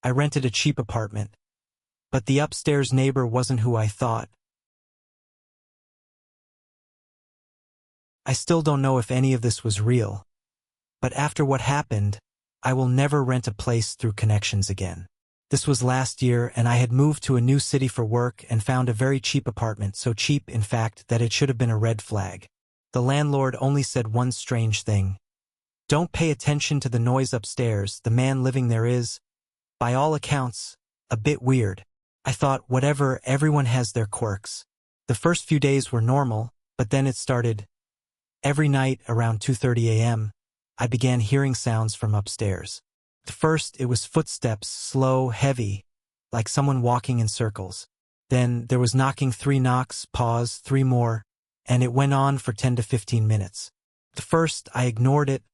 I rented a cheap apartment. But the upstairs neighbor wasn't who I thought. I still don't know if any of this was real. But after what happened, I will never rent a place through connections again. This was last year, and I had moved to a new city for work and found a very cheap apartment, so cheap, in fact, that it should have been a red flag. The landlord only said one strange thing. Don't pay attention to the noise upstairs, the man living there is, by all accounts, a bit weird. I thought, whatever, everyone has their quirks. The first few days were normal, but then it started. Every night, around 2:30 a.m., I began hearing sounds from upstairs. At first, it was footsteps, slow, heavy, like someone walking in circles. Then there was knocking, 3 knocks, pause, 3 more, and it went on for 10 to 15 minutes. At first, I ignored it,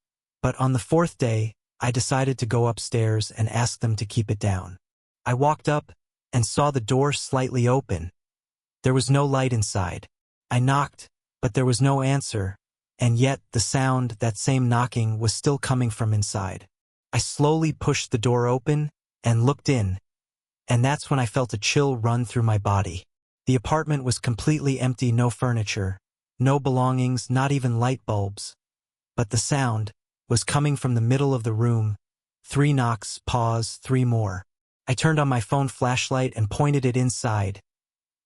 but on the 4th day, I decided to go upstairs and ask them to keep it down. I walked up and saw the door slightly open. There was no light inside. I knocked, but there was no answer, and yet the sound, that same knocking, was still coming from inside. I slowly pushed the door open and looked in, and that's when I felt a chill run through my body. The apartment was completely empty, no furniture, no belongings, not even light bulbs. But the sound was coming from the middle of the room. 3 knocks, pause, 3 more. I turned on my phone flashlight and pointed it inside,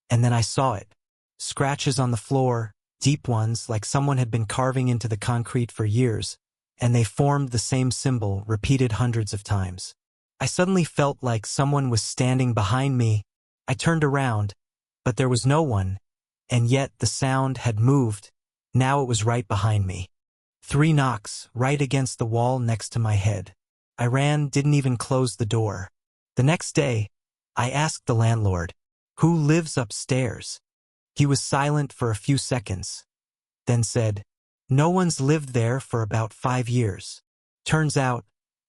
and then I saw it. Scratches on the floor, deep ones like someone had been carving into the concrete for years, and they formed the same symbol, repeated hundreds of times. I suddenly felt like someone was standing behind me. I turned around, but there was no one, and yet the sound had moved. Now it was right behind me. 3 knocks, right against the wall next to my head. I ran, didn't even close the door. The next day, I asked the landlord, "Who lives upstairs?" He was silent for a few seconds, then said, "No one's lived there for about 5 years. Turns out,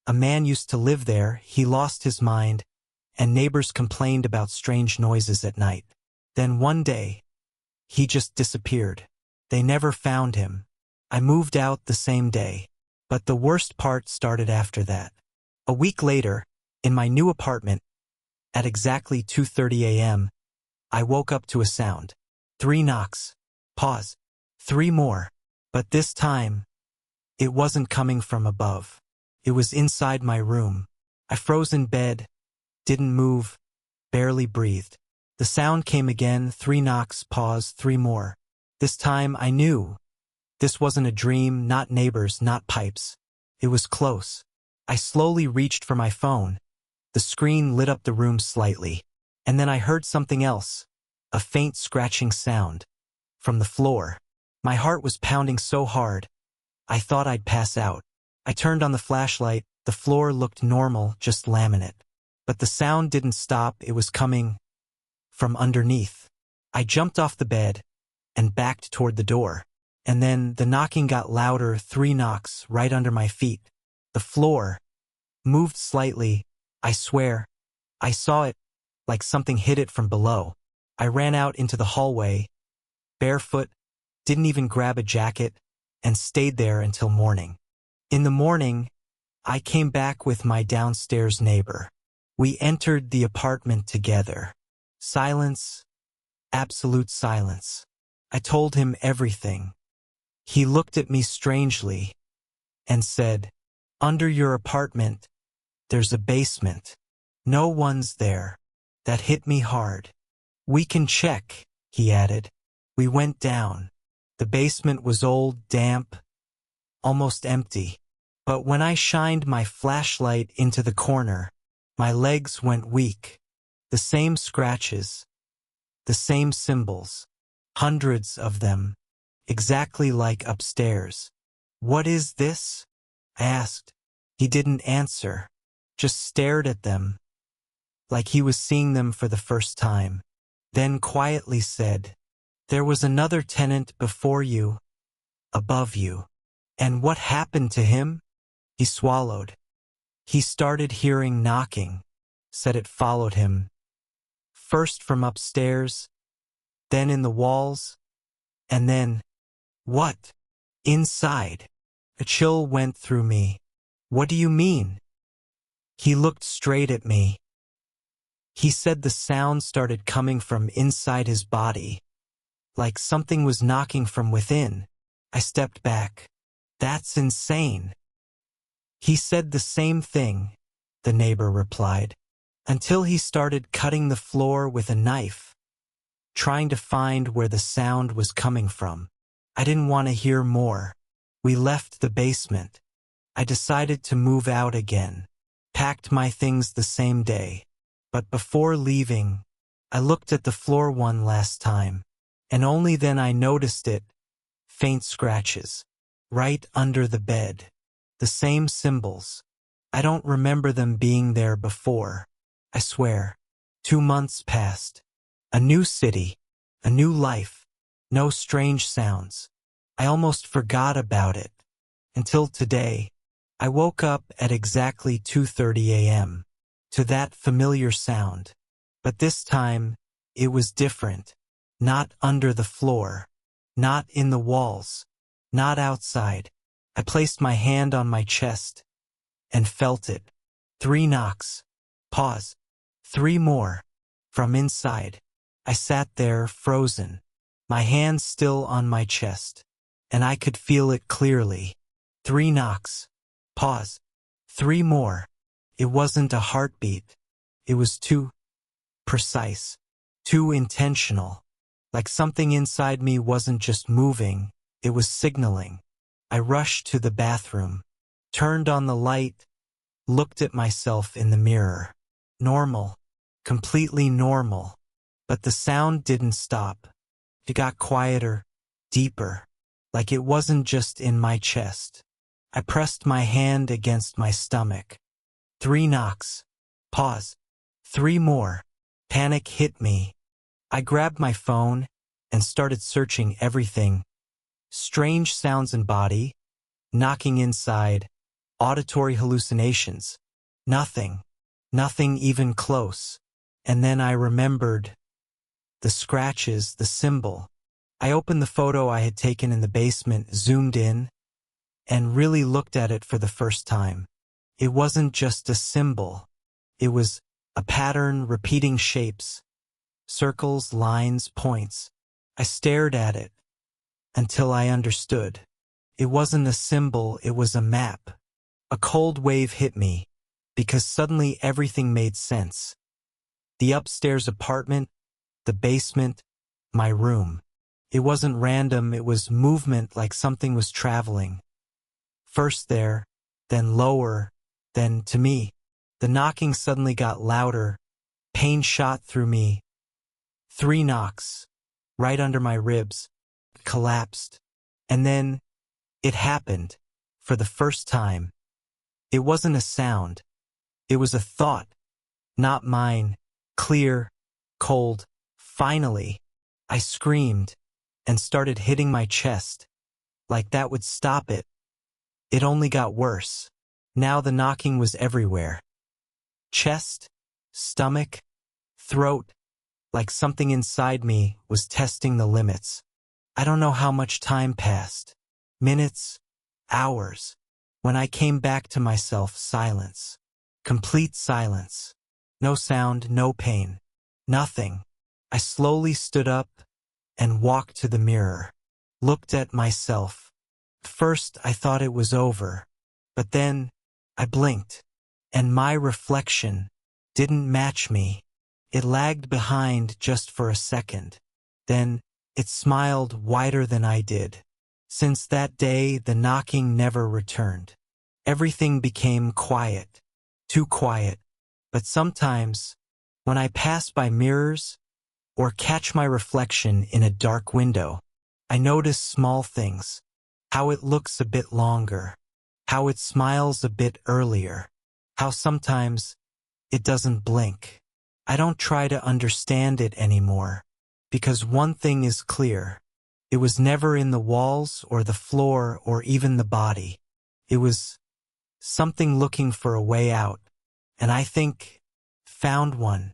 a man used to live there, he lost his mind, and neighbors complained about strange noises at night. Then one day, he just disappeared. They never found him. I moved out the same day. But the worst part started after that. A week later, in my new apartment, at exactly 2:30 a.m., I woke up to a sound. 3 knocks. Pause. 3 more. But this time, it wasn't coming from above. It was inside my room. I froze in bed, didn't move, barely breathed. The sound came again, 3 knocks, pause, 3 more. This time I knew. This wasn't a dream, not neighbors, not pipes. It was close. I slowly reached for my phone. The screen lit up the room slightly. And then I heard something else. A faint scratching sound. From the floor. My heart was pounding so hard, I thought I'd pass out. I turned on the flashlight. The floor looked normal, just laminate. But the sound didn't stop, it was coming from underneath. I jumped off the bed and backed toward the door. And then the knocking got louder, 3 knocks right under my feet. The floor moved slightly. I swear, I saw it, like something hit it from below. I ran out into the hallway, barefoot, didn't even grab a jacket, and stayed there until morning. In the morning, I came back with my downstairs neighbor. We entered the apartment together. Silence, absolute silence. I told him everything. He looked at me strangely and said, "Under your apartment, there's a basement. No one's there." That hit me hard. "We can check," he added. We went down. The basement was old, damp, almost empty. But when I shined my flashlight into the corner, my legs went weak. The same scratches, the same symbols, hundreds of them, exactly like upstairs. "What is this?" I asked. He didn't answer, just stared at them, like he was seeing them for the first time. Then quietly said, "There was another tenant before you, above you." "And what happened to him?" He swallowed. "He started hearing knocking," said it followed him. "First from upstairs, then in the walls, and then, what? Inside." A chill went through me. "What do you mean?" He looked straight at me. He said the sound started coming from inside his body, like something was knocking from within. I stepped back. That's insane. He said the same thing, the neighbor replied, until he started cutting the floor with a knife, trying to find where the sound was coming from. I didn't want to hear more. We left the basement. I decided to move out again, packed my things the same day. But before leaving, I looked at the floor one last time, and only then I noticed it, faint scratches, right under the bed. The same symbols. I don't remember them being there before. I swear. 2 months passed. A new city. A new life. No strange sounds. I almost forgot about it. Until today. I woke up at exactly 2:30 a.m. to that familiar sound. But this time, it was different. Not under the floor. Not in the walls. Not outside. I placed my hand on my chest and felt it. 3 knocks. Pause. 3 more. From inside. I sat there, frozen, my hand still on my chest, and I could feel it clearly. 3 knocks. Pause. 3 more. It wasn't a heartbeat. It was too precise, too intentional. Like something inside me wasn't just moving, it was signaling. I rushed to the bathroom, turned on the light, looked at myself in the mirror. Normal. Completely normal. But the sound didn't stop. It got quieter, deeper, like it wasn't just in my chest. I pressed my hand against my stomach. 3 knocks. Pause. 3 more. Panic hit me. I grabbed my phone and started searching everything. Strange sounds in body, knocking inside, auditory hallucinations. Nothing. Nothing even close. And then I remembered. The scratches, the symbol. I opened the photo I had taken in the basement, zoomed in, and really looked at it for the first time. It wasn't just a symbol. It was a pattern, repeating shapes. Circles, lines, points. I stared at it until I understood. It wasn't a symbol, it was a map. A cold wave hit me, because suddenly everything made sense. The upstairs apartment, the basement, my room. It wasn't random, it was movement, like something was traveling. First there, then lower, then to me. The knocking suddenly got louder. Pain shot through me. 3 knocks, right under my ribs. Collapsed. And then, it happened. For the first time. It wasn't a sound. It was a thought. Not mine. Clear. Cold. Finally. I screamed. And started hitting my chest. Like that would stop it. It only got worse. Now the knocking was everywhere. Chest. Stomach. Throat. Like something inside me was testing the limits. I don't know how much time passed. Minutes. Hours. When I came back to myself, silence. Complete silence. No sound, no pain. Nothing. I slowly stood up and walked to the mirror. Looked at myself. First, I thought it was over. But then, I blinked. And my reflection didn't match me. It lagged behind just for a second. Then, it smiled wider than I did. Since that day, the knocking never returned. Everything became quiet. Too quiet. But sometimes, when I pass by mirrors, or catch my reflection in a dark window, I notice small things. How it looks a bit longer. How it smiles a bit earlier. How sometimes, it doesn't blink. I don't try to understand it anymore. Because one thing is clear. It was never in the walls or the floor or even the body. It was something looking for a way out. And I think, found one.